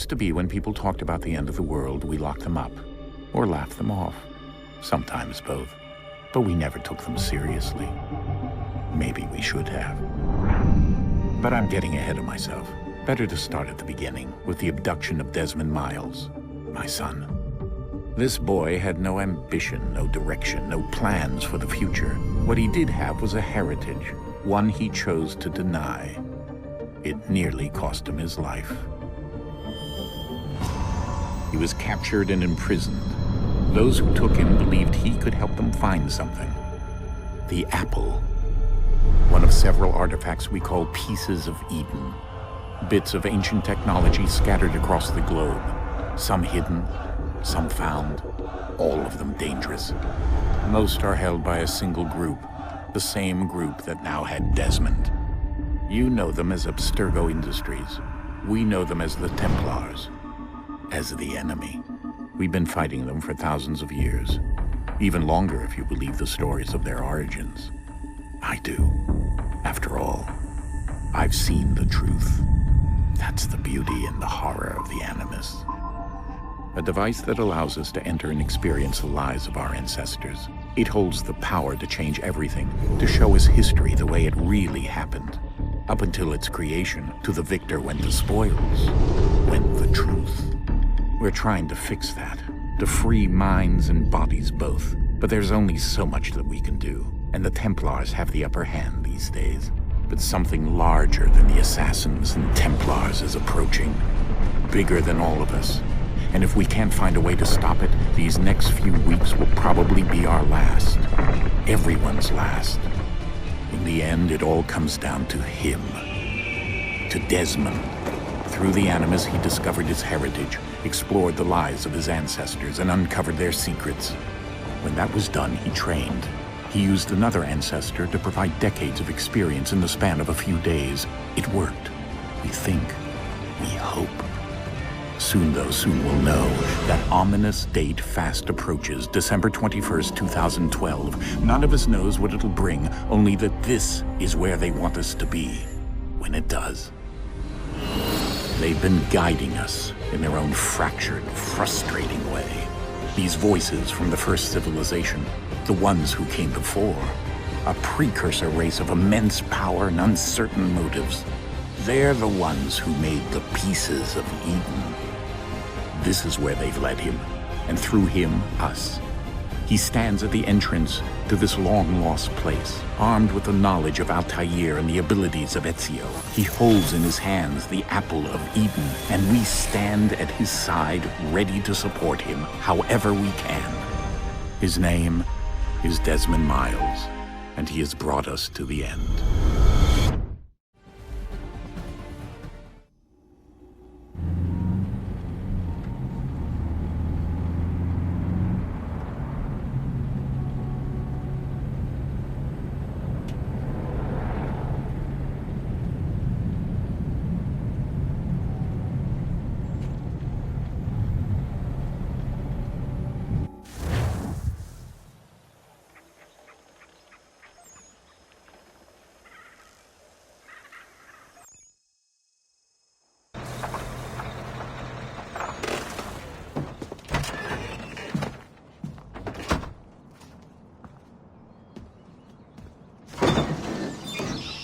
Used to be when people talked about the end of the world, we locked them up, or laughed them off. Sometimes both. But we never took them seriously. Maybe we should have. But I'm getting ahead of myself. Better to start at the beginning, with the abduction of Desmond Miles, my son. This boy had no ambition, no direction, no plans for the future. What he did have was a heritage, one he chose to deny. It nearly cost him his life. He was captured and imprisoned. Those who took him believed he could help them find something. The apple. One of several artifacts we call Pieces of Eden. Bits of ancient technology scattered across the globe. Some hidden, some found, all of them dangerous. Most are held by a single group, the same group that now had Desmond. You know them as Abstergo Industries. We know them as the Templars, as the enemy. We've been fighting them for thousands of years, even longer if you believe the stories of their origins. I do. After all, I've seen the truth. That's the beauty and the horror of the Animus. A device that allows us to enter and experience the lives of our ancestors. It holds the power to change everything, to show us history the way it really happened. Up until its creation, to the victor went the spoils, went the truth. We're trying to fix that, to free minds and bodies both. But there's only so much that we can do, and the Templars have the upper hand these days. But something larger than the Assassins and Templars is approaching, bigger than all of us. And if we can't find a way to stop it, these next few weeks will probably be our last. Everyone's last. In the end, it all comes down to him. To Desmond. Through the Animus, he discovered his heritage, explored the lives of his ancestors, and uncovered their secrets. When that was done, he trained. He used another ancestor to provide decades of experience in the span of a few days. It worked. We think. We hope. Soon, though, soon we'll know. That ominous date fast approaches, December 21st, 2012. None of us knows what it'll bring, only that this is where they want us to be, when it does. They've been guiding us in their own fractured, frustrating way. These voices from the first civilization, the ones who came before, a precursor race of immense power and uncertain motives. They're the ones who made the Pieces of Eden. This is where they've led him, and through him, us. He stands at the entrance to this long-lost place, armed with the knowledge of Altair and the abilities of Ezio. He holds in his hands the Apple of Eden, and we stand at his side, ready to support him however we can. His name is Desmond Miles, and he has brought us to the end.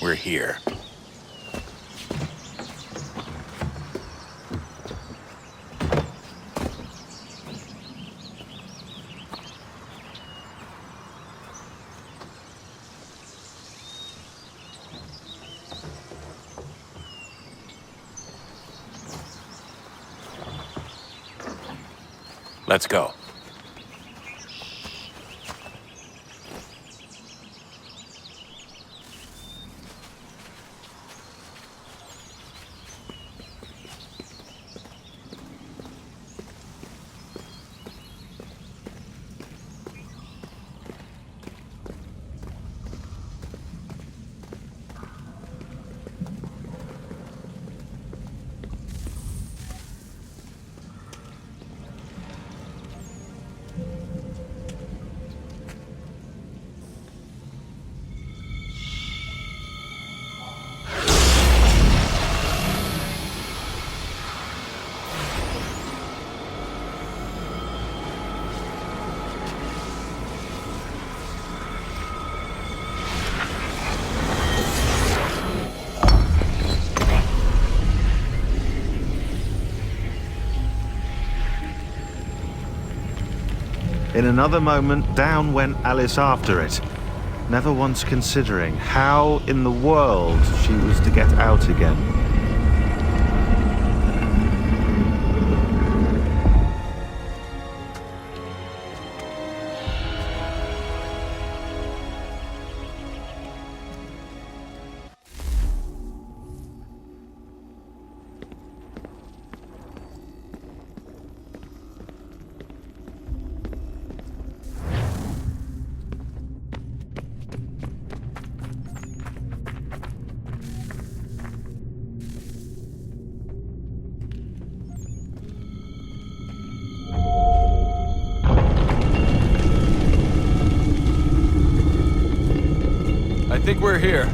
We're here. Let's go. In another moment, down went Alice after it, never once considering how in the world she was to get out again. I think we're here.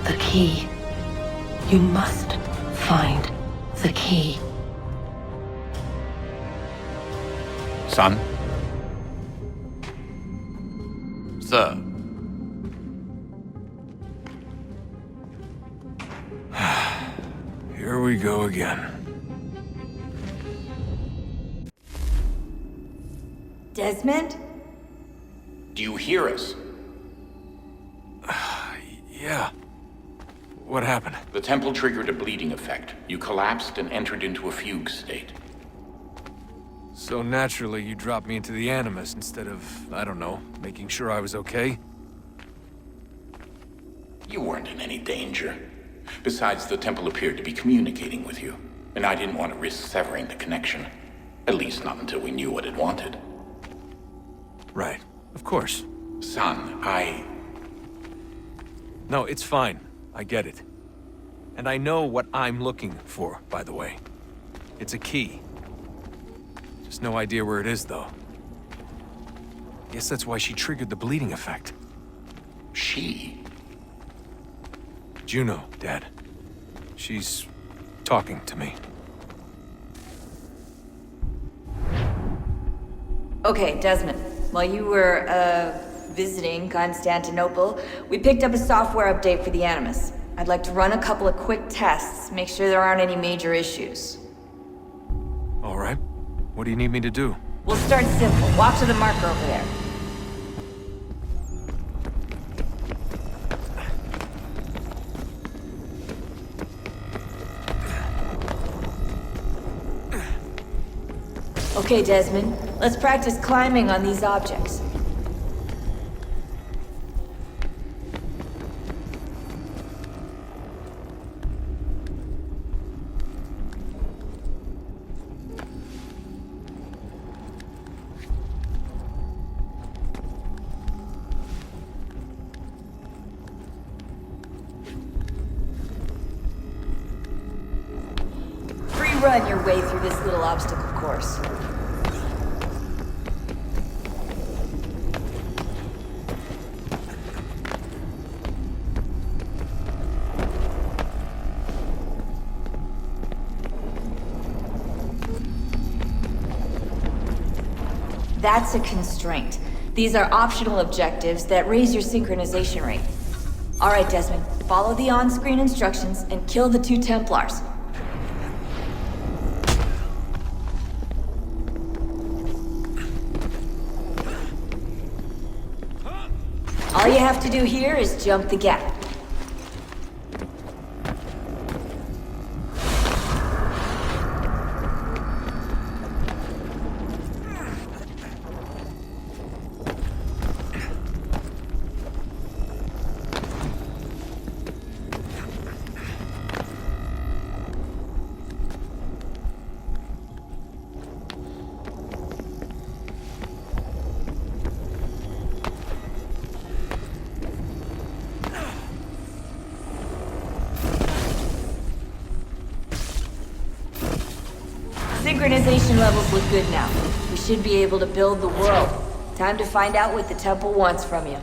The key. You must find the key. Son? Sir. Here we go again. Desmond? Do you hear us? Yeah. What happened? The temple triggered a bleeding effect. You collapsed and entered into a fugue state. So naturally, you dropped me into the Animus instead of, I don't know, making sure I was okay? You weren't in any danger. Besides, the temple appeared to be communicating with you, and I didn't want to risk severing the connection. At least not until we knew what it wanted. Right. Of course. Son, No, it's fine. I get it. And I know what I'm looking for, by the way. It's a key. Just no idea where it is, though. Guess that's why she triggered the bleeding effect. She? Juno, Dad. She's talking to me. Okay, Desmond. While you were, visiting Constantinople, we picked up a software update for the Animus. I'd like to run a couple of quick tests, make sure there aren't any major issues. All right. What do you need me to do? We'll start simple. Walk to the marker over there. Okay, Desmond. Let's practice climbing on these objects. Run your way through this little obstacle course. That's a constraint. These are optional objectives that raise your synchronization rate. Alright, Desmond. Follow the on-screen instructions and kill the 2 Templars. All you have to do here is jump the gap. Synchronization levels look good now. We should be able to build the world. Time to find out what the temple wants from you.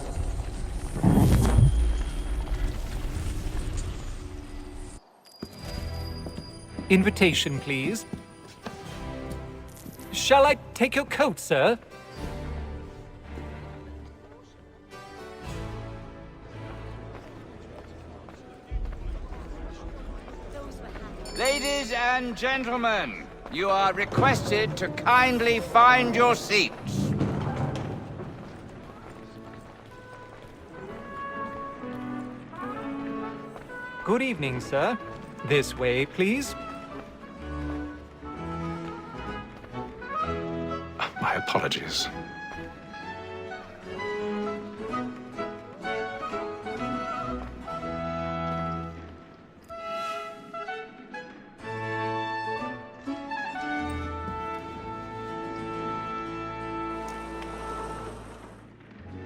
Invitation, please. Shall I take your coat, sir? Ladies and gentlemen, you are requested to kindly find your seats. Good evening, sir. This way, please. My apologies.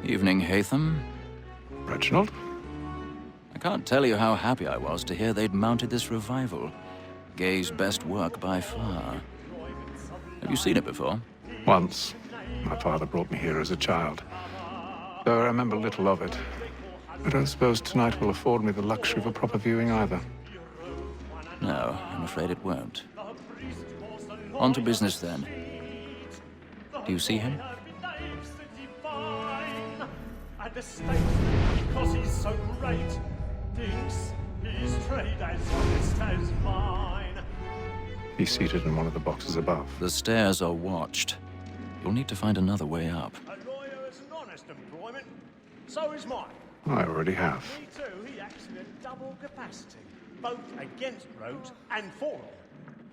Evening, Hatham. Reginald? I can't tell you how happy I was to hear they'd mounted this revival. Gay's best work by far. Have you seen it before? Once. My father brought me here as a child. Though I remember little of it. I don't suppose tonight will afford me the luxury of a proper viewing either. No, I'm afraid it won't. On to business then. Do you see him? At the state, because he's so great, thinks his trade as honest as mine. He's seated in one of the boxes above. The stairs are watched. You'll need to find another way up. A lawyer is an honest employment, so is mine. I already have. Me too, he acts in a double capacity, both against rogues and for them.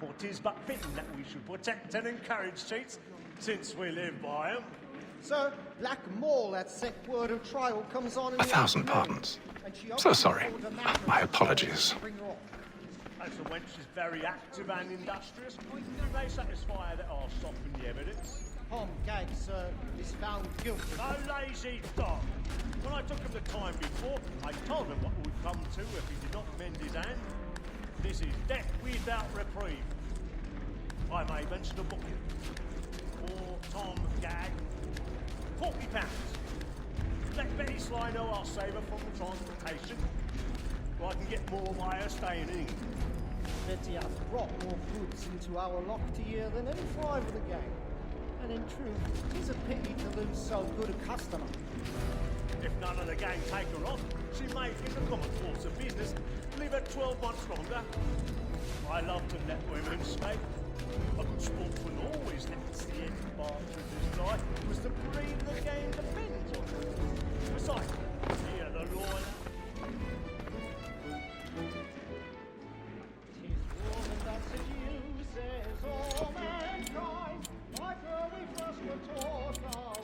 For 'tis but fitting that we should protect and encourage cheats, since we live by 'em. Sir, Black Mall, that sick word of trial comes on in 1,000 pardons. So sorry. My apologies. As the wench is very active and industrious, they satisfy that I'll soften the evidence. Tom Gag, sir, is found guilty. No lazy dog. When I took him the time before, I told him what would come to if he did not mend his hand. This is death without reprieve. I may mention a booking. For Tom Gag, £40. Let Betty Sly know I'll save her from the transportation, so I can get more by her staying in England. Betty has brought more goods into our locked year than any five of the gang. And in truth, it's a pity to lose so good a customer. If none of the gang take her on, she may, in the common course of business, leave her 12 months longer. I love to let women stay. A good sportsman always lets the end part of his life was to breed the game depends on. Besides, here the lawyer. Tis woman that seduces all mankind, like her we first were taught our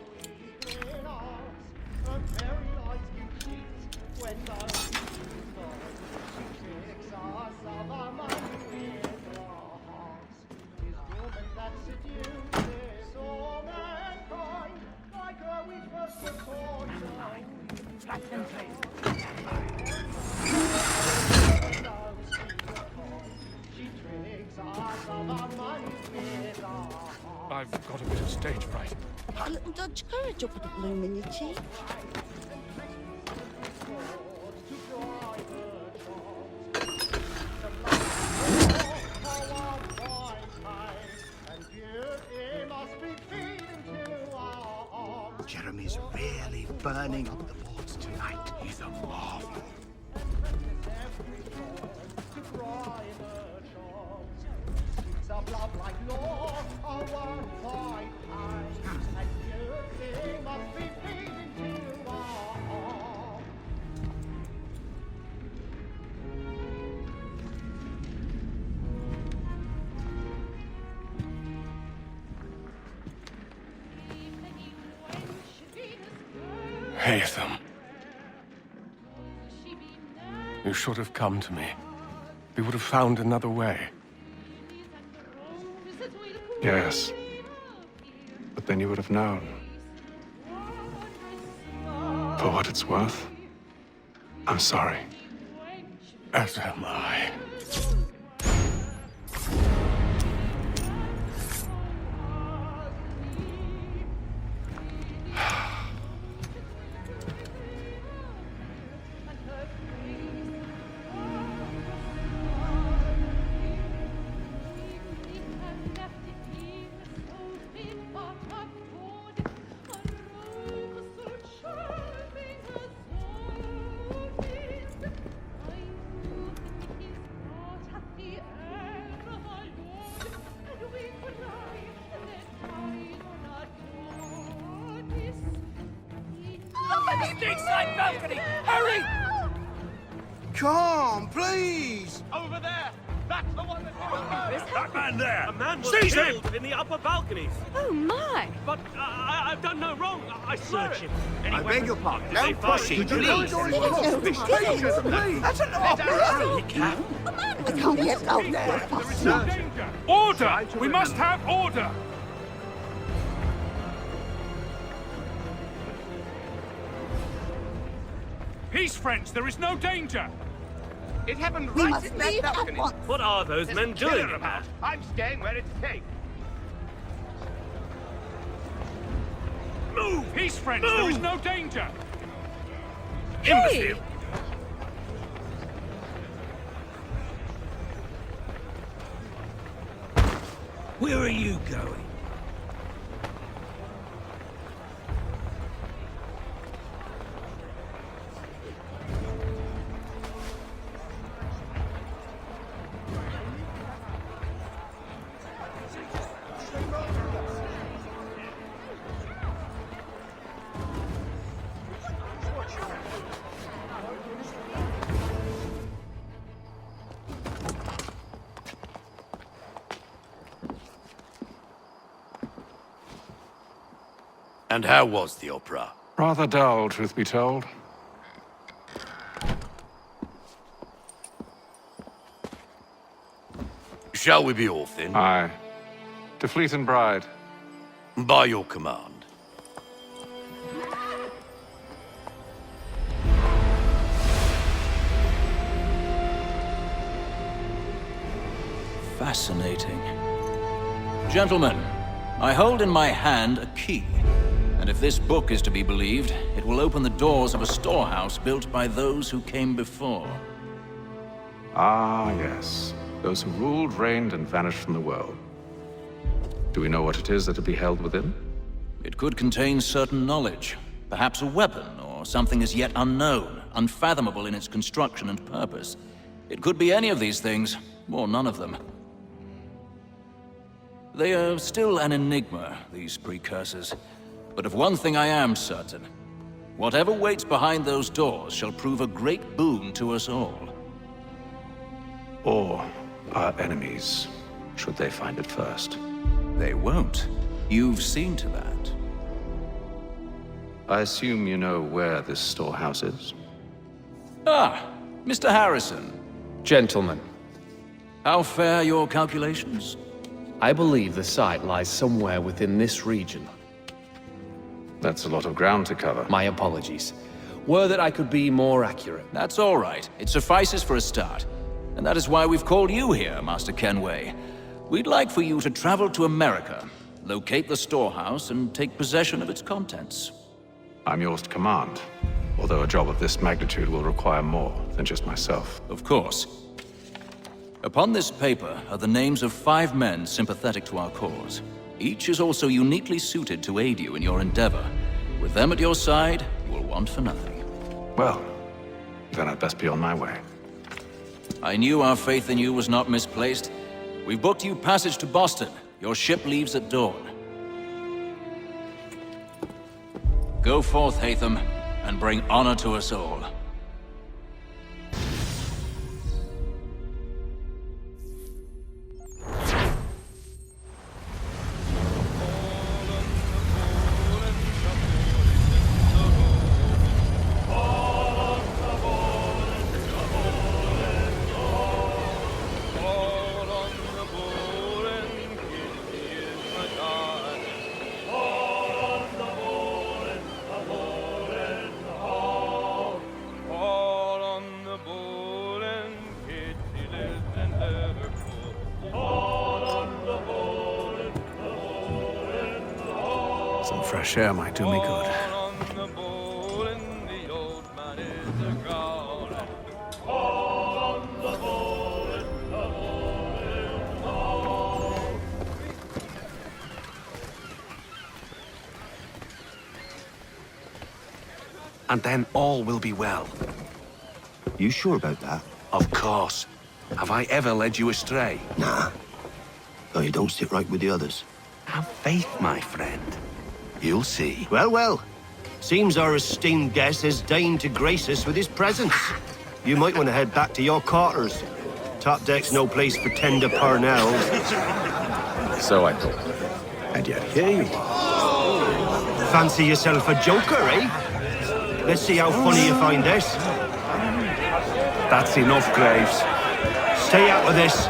weakling arts. Her very eyes can cheat when those she tricks us of our money with our hearts. Tis woman that seduces all mankind, like her we first were taught our I've got a bit of stage fright. A little dodge courage up with a bloom in your cheek. and beauty must be feeding to our Jeremy's really burning up the boards tonight. He's a marvel. Of love like yours are one white eyes, and you must be feeding to our heart. Haytham. You should have come to me. We would have found another way. Yes. But then you would have known. For what it's worth, I'm sorry. As am I. Stateside balcony! Hurry! Come, please! Over there! That's the one that... That man there! A man was Seize him! killed in the upper balconies. Oh, my! But I've done no wrong. I swear it. I beg your pardon. No pushing, please. That's an opera. I can't get out there. Order! We must have order! Peace, friends. There is no danger. It happened We right must in that leave at balcony. once. What are those There's men a killer doing? about. I'm staying where it's safe. Move! Peace, friends. There is no danger. Imbecile! Where are you going? And how was the opera? Rather dull, truth be told. Shall we be off then? Aye. To Fleet and Bride. By your command. Fascinating. Gentlemen, I hold in my hand a key. And if this book is to be believed, it will open the doors of a storehouse built by those who came before. Ah, yes. Those who ruled, reigned, and vanished from the world. Do we know what it is that will be held within? It could contain certain knowledge, perhaps a weapon, or something as yet unknown, unfathomable in its construction and purpose. It could be any of these things, or none of them. They are still an enigma, these precursors. But of one thing I am certain. Whatever waits behind those doors shall prove a great boon to us all. Or our enemies, should they find it first. They won't. You've seen to that. I assume you know where this storehouse is? Ah, Mr. Harrison. Gentlemen, How fare your calculations? I believe the site lies somewhere within this region. That's a lot of ground to cover. My apologies. Were that I could be more accurate. That's all right. It suffices for a start. And that is why we've called you here, Master Kenway. We'd like for you to travel to America, locate the storehouse, and take possession of its contents. I'm yours to command, although a job of this magnitude will require more than just myself. Of course. Upon this paper are the names of 5 men sympathetic to our cause. Each is also uniquely suited to aid you in your endeavor. With them at your side, you will want for nothing. Well, then I'd best be on my way. I knew our faith in you was not misplaced. We've booked you passage to Boston. Your ship leaves at dawn. Go forth, Hatham, and bring honor to us all. Some fresh air might do me good. And then all will be well. You sure about that? Of course. Have I ever led you astray? Nah. Though you don't sit right with the others. Have faith, my friend. You'll see. Well, well. Seems our esteemed guest has deigned to grace us with his presence. You might want to head back to your quarters. Top deck's no place for tender parnells. So I thought. And yet here you are. Fancy yourself a joker, eh? Let's see how funny you find this. That's enough, Graves. Stay out of this.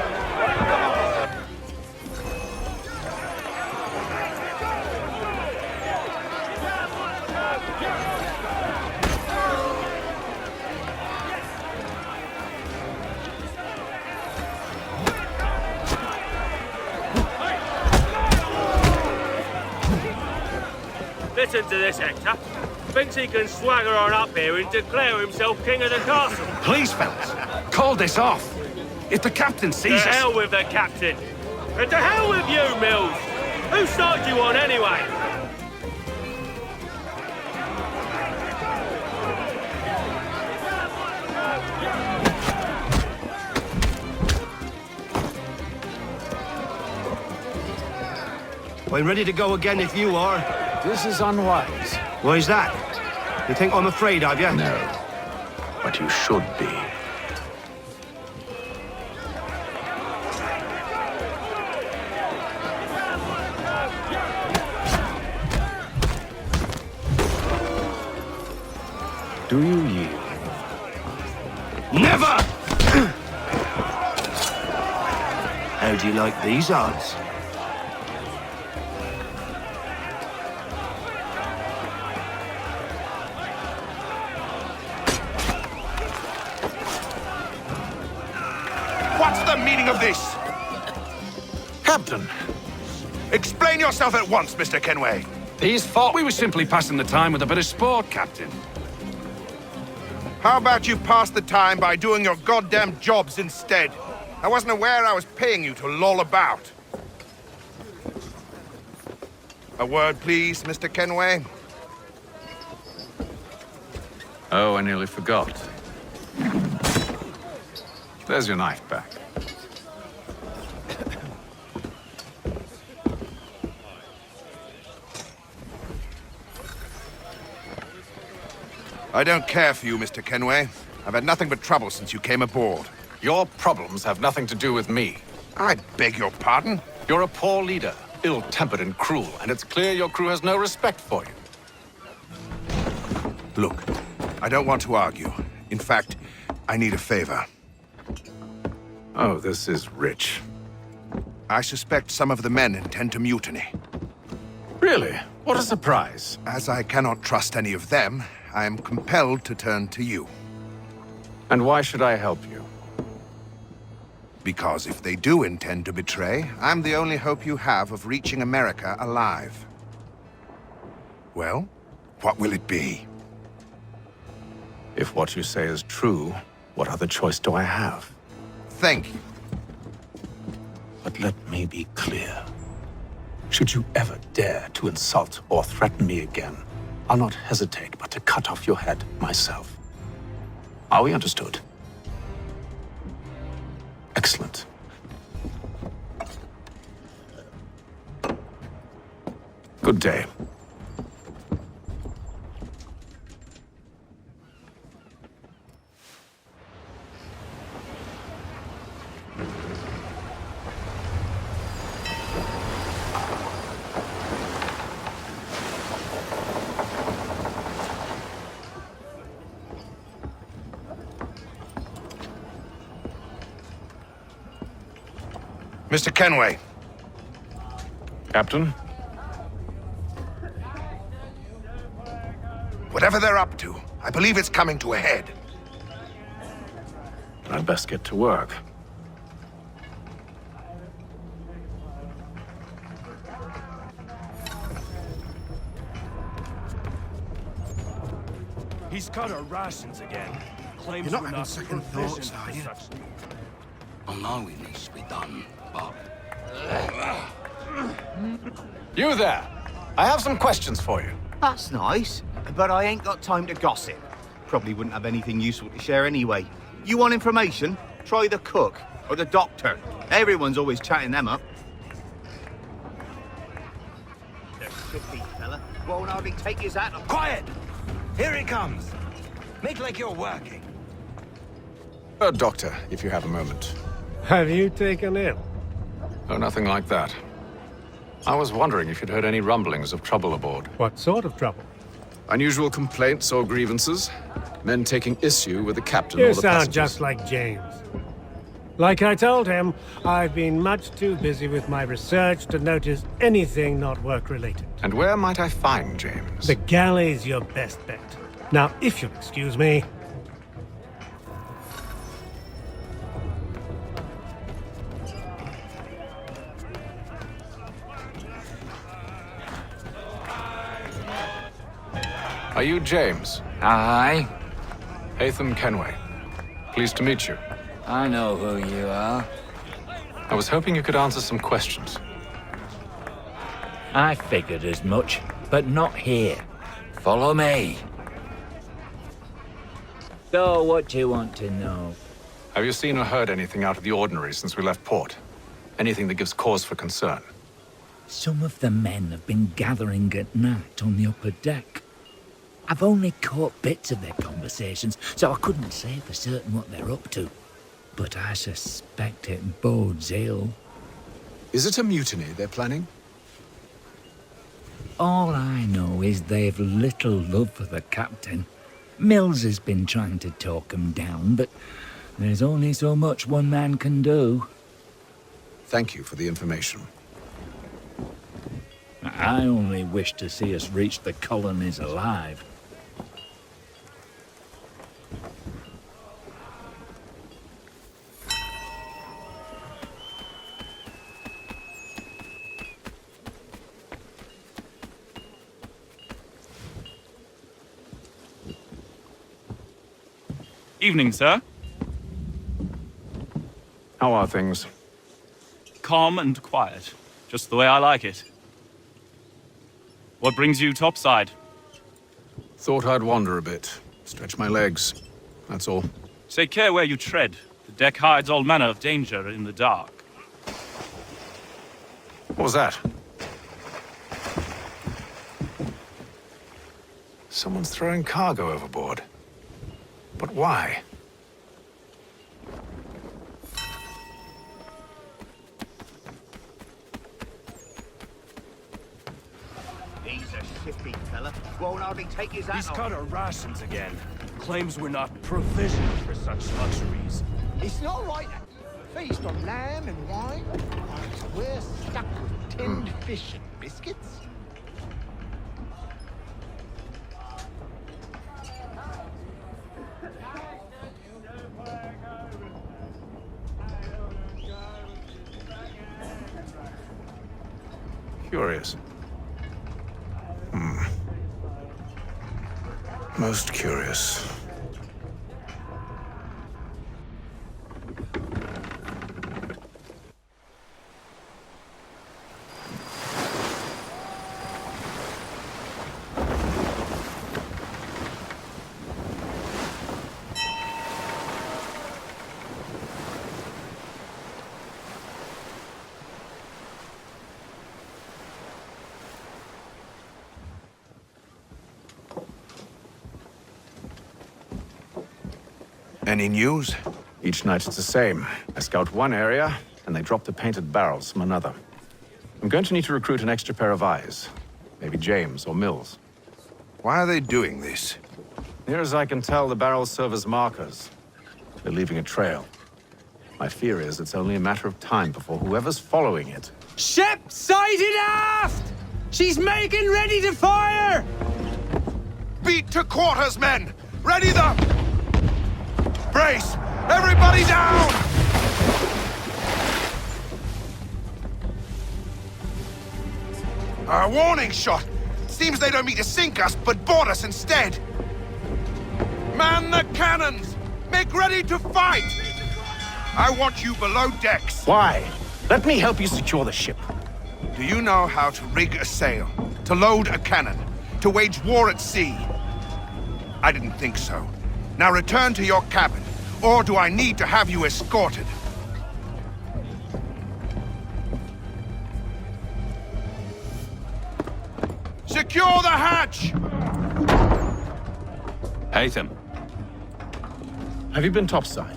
Listen to this, Hector. Thinks he can swagger on up here and declare himself king of the castle. Please, fellas, call this off. If the captain sees To us... hell with the captain. And to hell with you, Mills. Whose side do you on, anyway? I'm ready to go again if you are. This is unwise. Why's that? You think I'm afraid of you? No. But you should be. Do you yield? Never! How do you like these odds? What's the meaning of this? Captain, Explain yourself at once, Mr. Kenway. these thought we were simply passing the time with a bit of sport, Captain. How about you pass the time by doing your goddamn jobs instead? I wasn't aware I was paying you to loll about. A word, please, Mr. Kenway. Oh, I nearly forgot. There's your knife back. I don't care for you, Mr. Kenway. I've had nothing but trouble since you came aboard. Your problems have nothing to do with me. I beg your pardon? You're a poor leader, ill-tempered and cruel, and it's clear your crew has no respect for you. Look, I don't want to argue. In fact, I need a favor. Oh, this is rich. I suspect some of the men intend to mutiny. Really? What a surprise. As I cannot trust any of them, I am compelled to turn to you. And why should I help you? Because if they do intend to betray, I'm the only hope you have of reaching America alive. Well, what will it be? If what you say is true, what other choice do I have? Thank you. But let me be clear. Should you ever dare to insult or threaten me again, I'll not hesitate but to cut off your head myself. Are we understood? Excellent. Good day. Mr. Kenway. Captain? Whatever they're up to, I believe it's coming to a head. I'd best get to work. He's cut our rations again. Claims You're not we're having not second provisioned thoughts, are for you? such. I know it needs to be done, but... You there! I have some questions for you. That's nice, but I ain't got time to gossip. Probably wouldn't have anything useful to share anyway. You want information? Try the cook or the doctor. Everyone's always chatting them up. There's shifty fella. Won't hardly take his hat off. Quiet! Here he comes. Make like you're working. Doctor, if you have a moment. Have you taken ill? Oh, nothing like that. I was wondering if you'd heard any rumblings of trouble aboard. What sort of trouble? Unusual complaints or grievances? Men taking issue with the captain You or the sound passengers? just like James. Like I told him, I've been much too busy with my research to notice anything not work-related. And where might I find James? The galley's your best bet. Now, if you'll excuse me... Are you James? Aye. Hatham Kenway. Pleased to meet you. I know who you are. I was hoping you could answer some questions. I figured as much, but not here. Follow me. So, what do you want to know? Have you seen or heard anything out of the ordinary since we left port? Anything that gives cause for concern? Some of the men have been gathering at night on the upper deck. I've only caught bits of their conversations, so I couldn't say for certain what they're up to. But I suspect it bodes ill. Is it a mutiny they're planning? All I know is they've little love for the captain. Mills has been trying to talk him down, but there's only so much one man can do. Thank you for the information. I only wish to see us reach the colonies alive. Evening, sir. How are things? Calm and quiet. Just the way I like it. What brings you topside? Thought I'd wander a bit. Stretch my legs. That's all. Take care where you tread. The deck hides all manner of danger in the dark. What was that? Someone's throwing cargo overboard. But why? He's a shifty fella. Won't hardly take his hat He's off. cut our rations again. Claims we're not provisioned for such luxuries. It's not right to feast on lamb and wine. So we're stuck with tinned fish and biscuits. Curious. Most curious. Any news? Each night it's the same. I scout one area, and they drop the painted barrels from another. I'm going to need to recruit an extra pair of eyes. Maybe James or Mills. Why are they doing this? Near as I can tell, the barrels serve as markers. They're leaving a trail. My fear is it's only a matter of time before whoever's following it. Ship sighted aft! She's making ready to fire! Beat to quarters, men! Ready the... Brace! Everybody down! A warning shot! Seems they don't mean to sink us, but board us instead! Man the cannons! Make ready to fight! I want you below decks. Why? Let me help you secure the ship. Do you know how to rig a sail? To load a cannon? To wage war at sea? I didn't think so. Now return to your cabin, or do I need to have you escorted? Secure the hatch! Haytham. Have you been topside?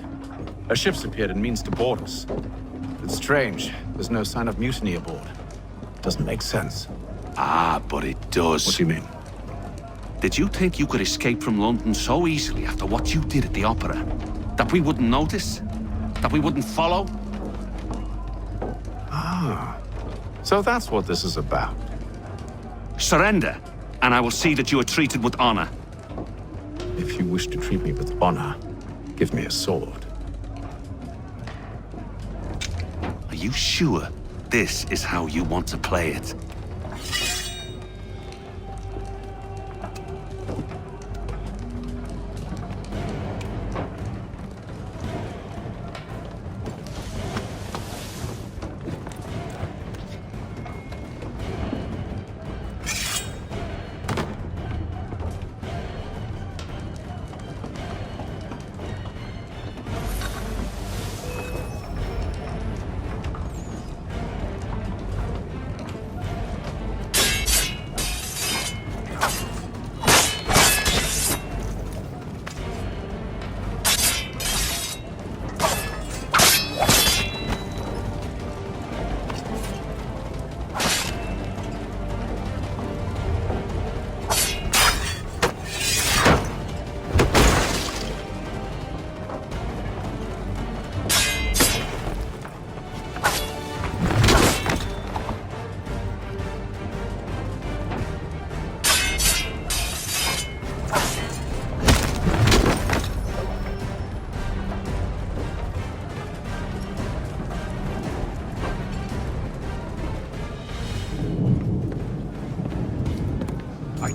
A ship's appeared and means to board us. It's strange. There's no sign of mutiny aboard. Doesn't make sense. Ah, but it does. What do you mean? Did you think you could escape from London so easily after what you did at the opera? That we wouldn't notice? That we wouldn't follow? Ah. So that's what this is about. Surrender, and I will see that you are treated with honor. If you wish to treat me with honor, give me a sword. Are you sure this is how you want to play it?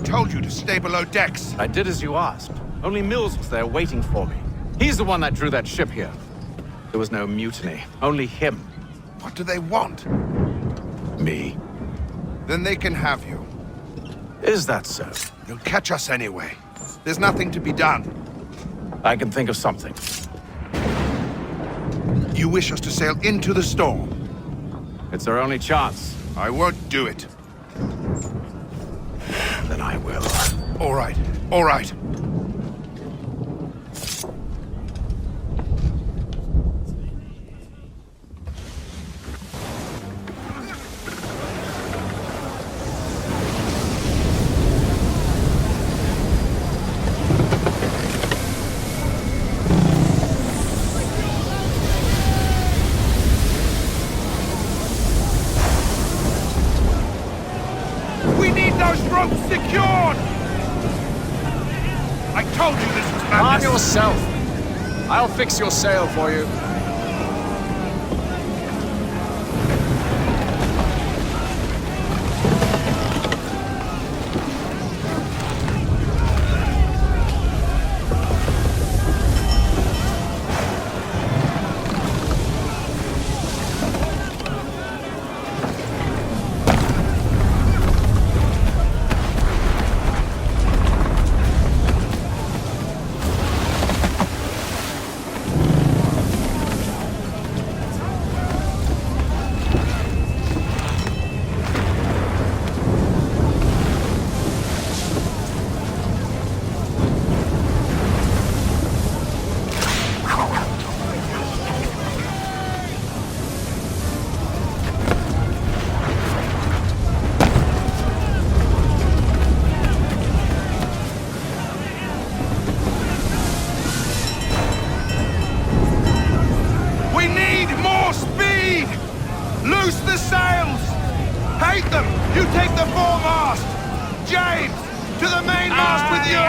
Told you to stay below decks. I did as you asked. Only Mills was there waiting for me. He's the one that drew that ship here. There was no mutiny, only him. What do they want? Me. Then they can have you. Is that so? They'll catch us anyway. There's nothing to be done. I can think of something. You wish us to sail into the storm? It's our only chance. I won't do it. Then I will. All right. All right. Secured! I told you this was madness. Arm yourself. I'll fix your sail for you. Await them! You take the foremast! James! To the mainmast with you!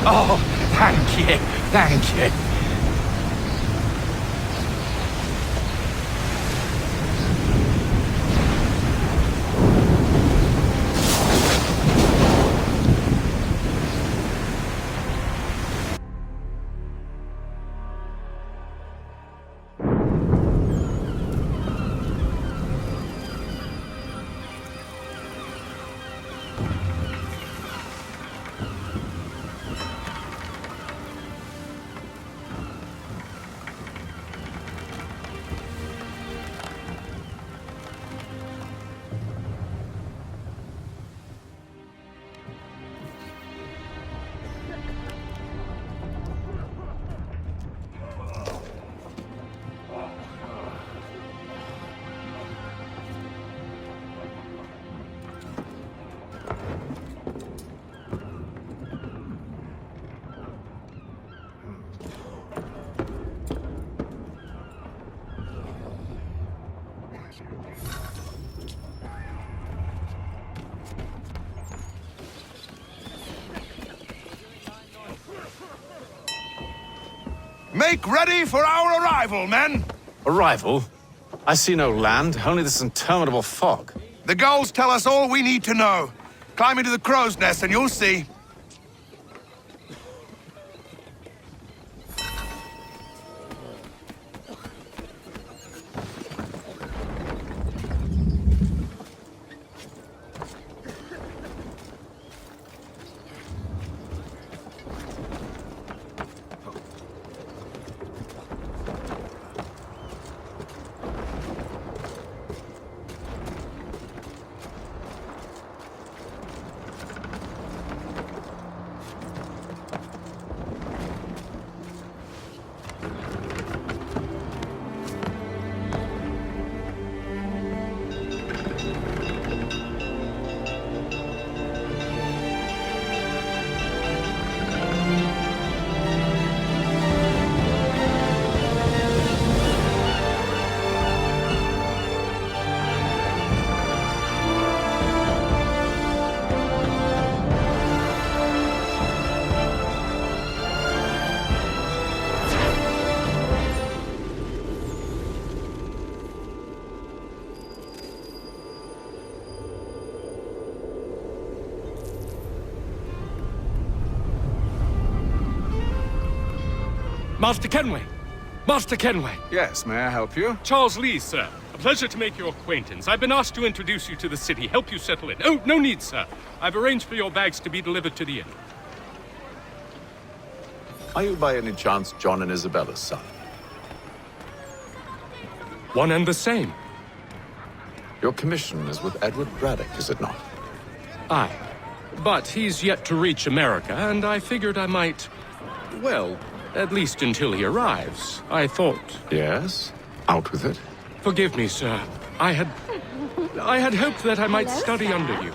Oh, thank you. Thank you. Make ready for our arrival, men! Arrival? I see no land, only this interminable fog. The gulls tell us all we need to know. Climb into the crow's nest and you'll see. Master Kenway! Master Kenway! Yes, may I help you? Charles Lee, sir. A pleasure to make your acquaintance. I've been asked to introduce you to the city, help you settle in. Oh, no need, sir. I've arranged for your bags to be delivered to the inn. Are you by any chance John and Isabella's son? One and the same. Your commission is with Edward Braddock, is it not? Aye. But he's yet to reach America, and I figured I might... well, at least until he arrives. I thought... Yes? Out with it. Forgive me, sir. I had hoped that I might study under you.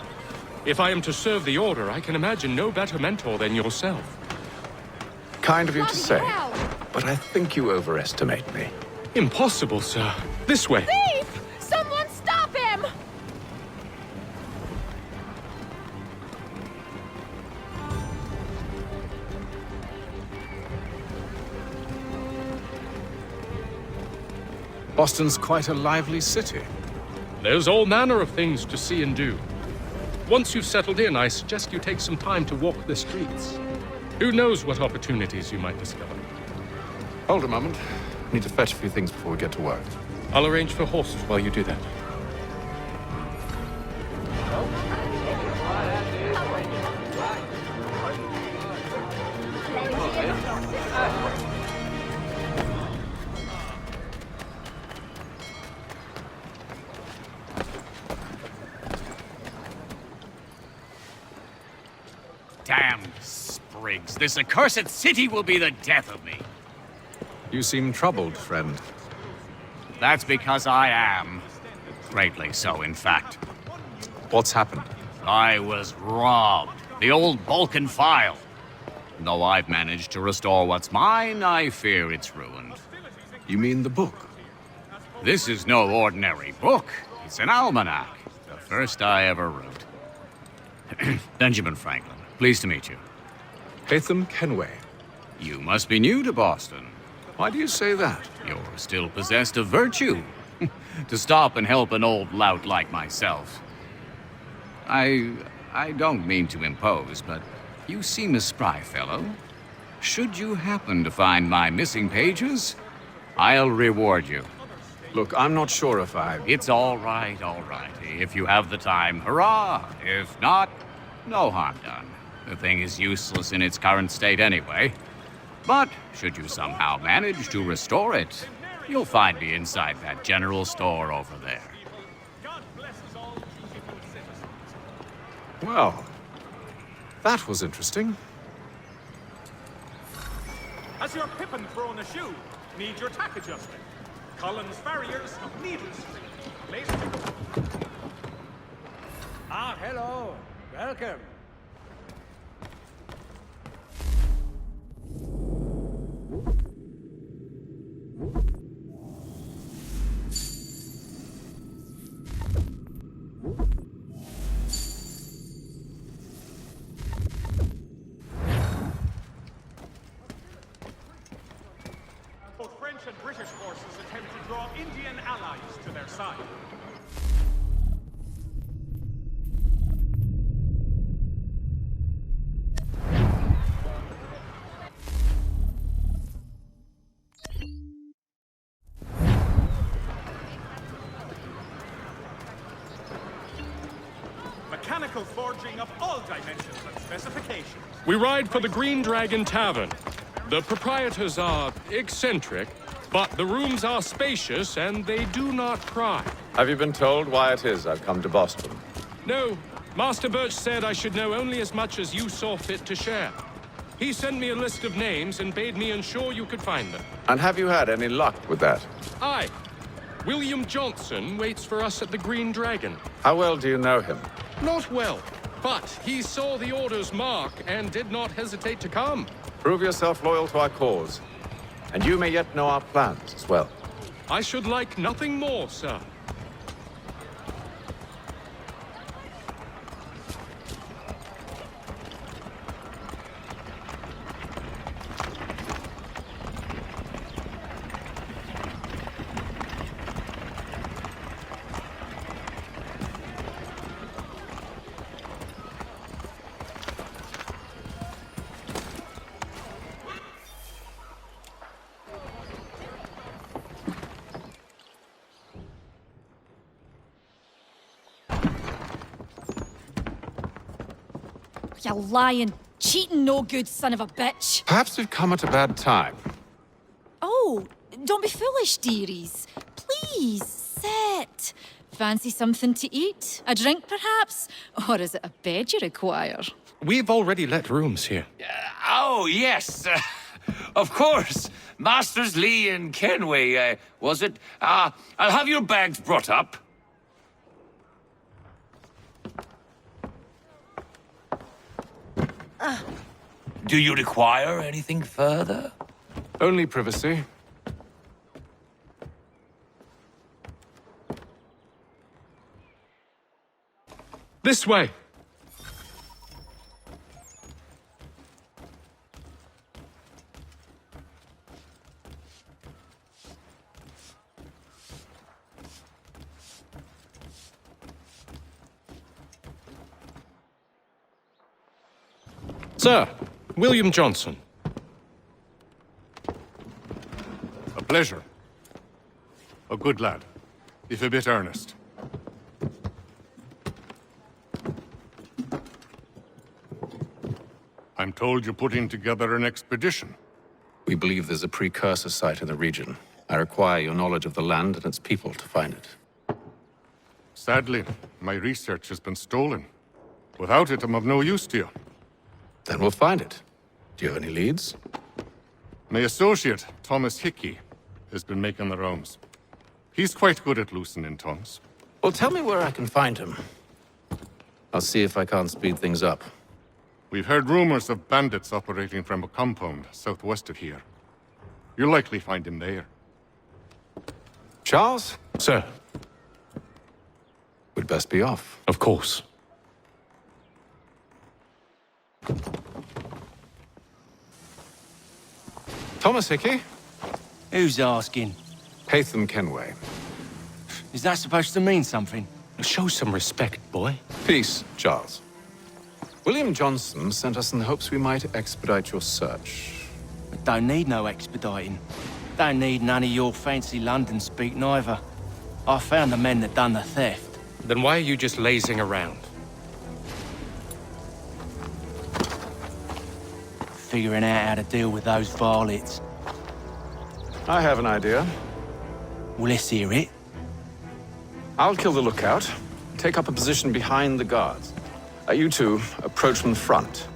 If I am to serve the Order, I can imagine no better mentor than yourself. Kind of you to say, but I think you overestimate me. Impossible, sir. This way. Thief! Someone stop him! Boston's quite a lively city. There's all manner of things to see and do. Once you've settled in, I suggest you take some time to walk the streets. Who knows what opportunities you might discover. Hold a moment. I need to fetch a few things before we get to work. I'll arrange for horses while you do that. Damn sprigs. This accursed city will be the death of me. You seem troubled, friend. That's because I am. Greatly so, in fact. What's happened? I was robbed. The old Balkan file. Though I've managed to restore what's mine, I fear it's ruined. You mean the book? This is no ordinary book. It's an almanac. The first I ever wrote. Benjamin Franklin. Pleased to meet you. Haytham Kenway. You must be new to Boston. Why do you say that? You're still possessed of virtue. To stop and help an old lout like myself. I don't mean to impose, but you seem a spry fellow. Should you happen to find my missing pages, I'll reward you. Look, I'm not sure if I... It's all right, all right. If you have the time, hurrah! If not, no harm done. The thing is useless in its current state anyway. But should you somehow manage to restore it, you'll find me inside that general store over there. Well, that was interesting. Has your pippin thrown a shoe? Need your tack adjusted? Collins Farriers of Needle Street. Ladies. Ah, hello. Welcome. Both French and British forces attempt to draw Indian allies to their side. Mechanical forging of all dimensions and specifications. We ride for the Green Dragon Tavern. The proprietors are eccentric, but the rooms are spacious and they do not pry. Have you been told why it is I've come to Boston? No, Master Birch said I should know only as much as you saw fit to share. He sent me a list of names and bade me ensure you could find them. And have you had any luck with that? Aye. William Johnson waits for us at the Green Dragon. How well do you know him? Not well, but he saw the order's mark and did not hesitate to come. Prove yourself loyal to our cause, and you may yet know our plans as well. I should like nothing more, sir. You lying, cheating, no good son of a bitch. Perhaps we've come at a bad time. Oh, don't be foolish, dearies. Please, sit. Fancy something to eat? A drink, perhaps? Or is it a bed you require? We've already let rooms here. Oh, yes. Of course. Masters Lee and Kenway, was it? I'll have your bags brought up. Do you require anything further? Only privacy. This way. Sir, William Johnson. A pleasure. A good lad, if a bit earnest. I'm told you're putting together an expedition. We believe there's a precursor site in the region. I require your knowledge of the land and its people to find it. Sadly, my research has been stolen. Without it, I'm of no use to you. Then we'll find it. Do you have any leads? My associate, Thomas Hickey, has been making the rounds. He's quite good at loosening tongues. Well, tell me where I can find him. I'll see if I can't speed things up. We've heard rumors of bandits operating from a compound southwest of here. You'll likely find him there. Charles? Sir. We'd best be off. Of course. Thomas Hickey? Who's asking? Haytham Kenway. Is that supposed to mean something? Show some respect, boy. Peace, Charles. William Johnson sent us in the hopes we might expedite your search. I don't need no expediting. Don't need none of your fancy London speak neither. I found the men that done the theft. Then why are you just lazing around? Figuring out how to deal with those varlets. I have an idea. Well, let's hear it. I'll kill the lookout, take up a position behind the guards. You two approach from the front.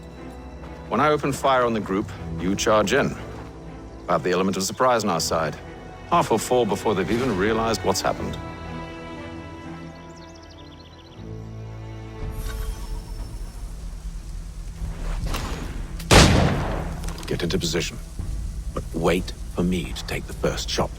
When I open fire on the group, you charge in. We'll have the element of surprise on our side. Half will fall before they've even realized what's happened. Get into position, but wait for me to take the first shot.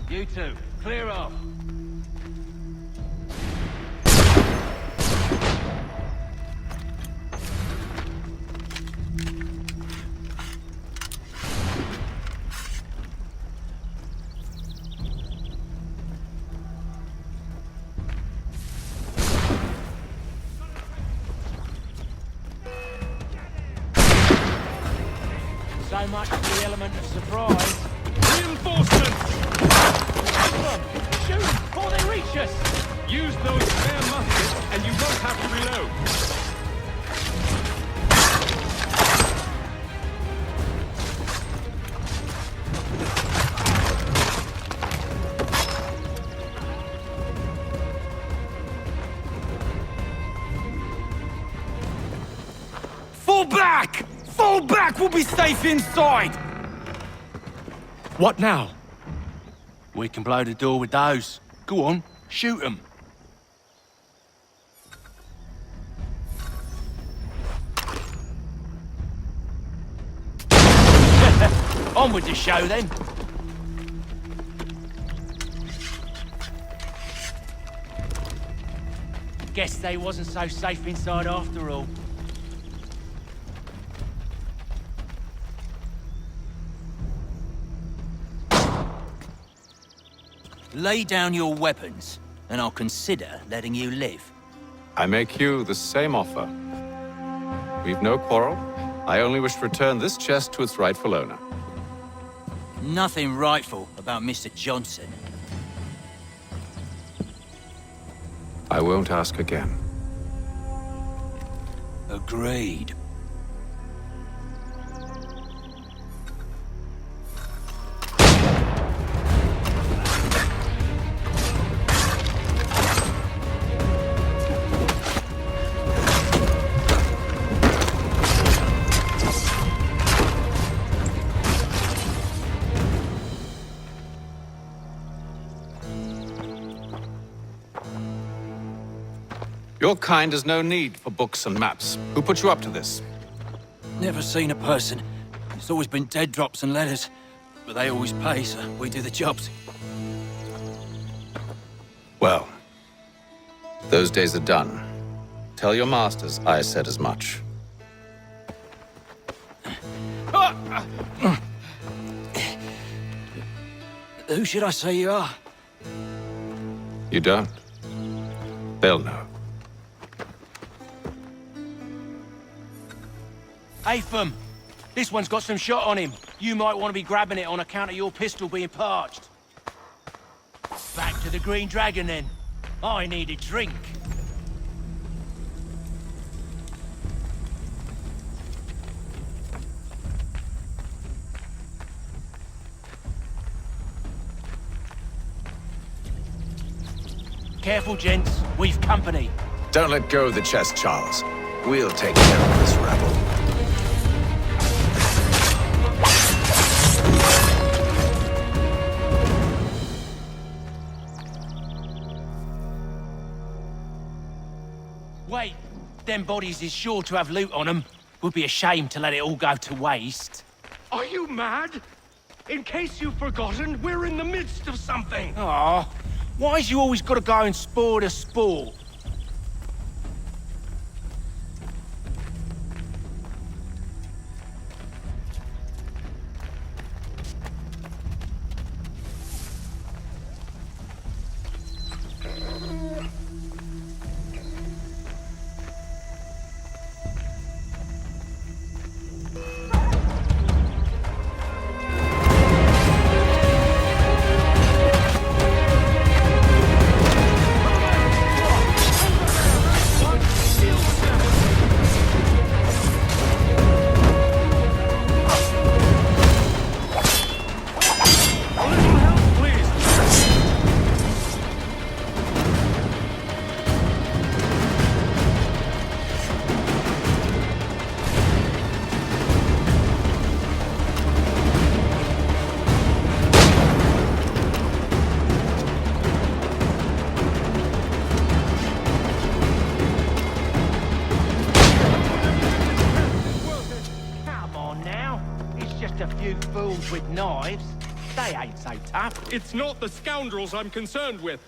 You two, clear off. So much for the element of surprise. Reinforcements! Come on, shoot before they reach us! Use those spare muskets and you won't have to reload. Fall back! Fall back! We'll be safe inside! What now? We can blow the door with those. Go on, shoot them. On with the show, then. Guess they wasn't so safe inside after all. Lay down your weapons, and I'll consider letting you live. I make you the same offer. We've no quarrel. I only wish to return this chest to its rightful owner. Nothing rightful about Mr. Johnson. I won't ask again. Agreed. Your kind has no need for books and maps. Who put you up to this? Never seen a person. It's always been dead drops and letters. But they always pay, so we do the jobs. Well, those days are done. Tell your masters I said as much. Who should I say you are? You don't? They'll know. Atham! This one's got some shot on him. You might want to be grabbing it on account of your pistol being parched. Back to the Green Dragon, then. I need a drink. Careful, gents. We've company. Don't let go of the chest, Charles. We'll take care of this rabble. Wait, them bodies is sure to have loot on them. Would be a shame to let it all go to waste. Are you mad? In case you've forgotten, we're in the midst of something. Aw, why's you always gotta go and spoil the sport? With knives, they ain't so tough. It's not the scoundrels I'm concerned with.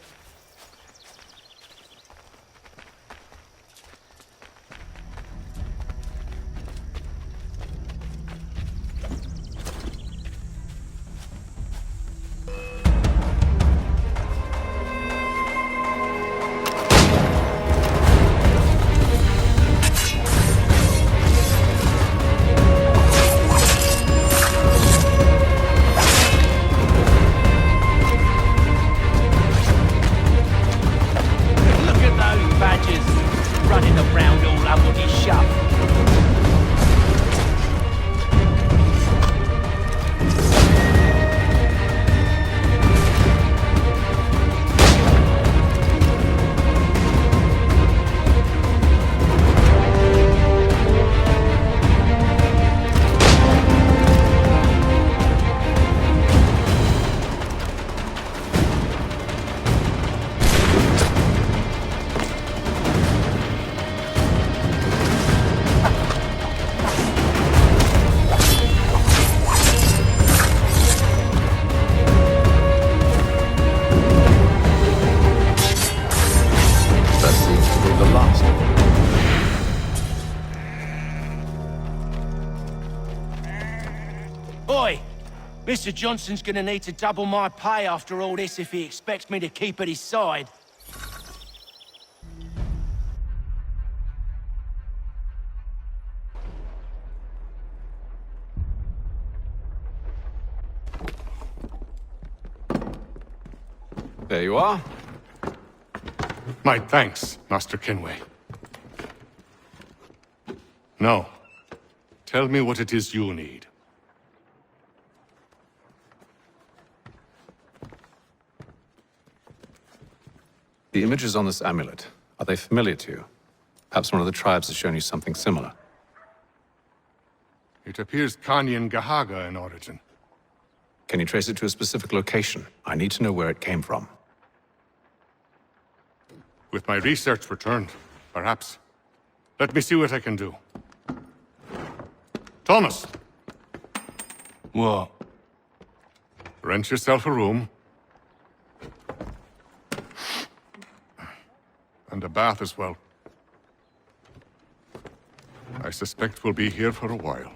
Mr. Johnson's gonna need to double my pay after all this if he expects me to keep at his side. There you are. My thanks, Master Kenway. Now, tell me what it is you need. The images on this amulet, are they familiar to you? Perhaps one of the tribes has shown you something similar. It appears Kanyan Gahaga in origin. Can you trace it to a specific location? I need to know where it came from. With my research returned, perhaps. Let me see what I can do. Thomas! What? Rent yourself a room. And a bath as well. I suspect we'll be here for a while.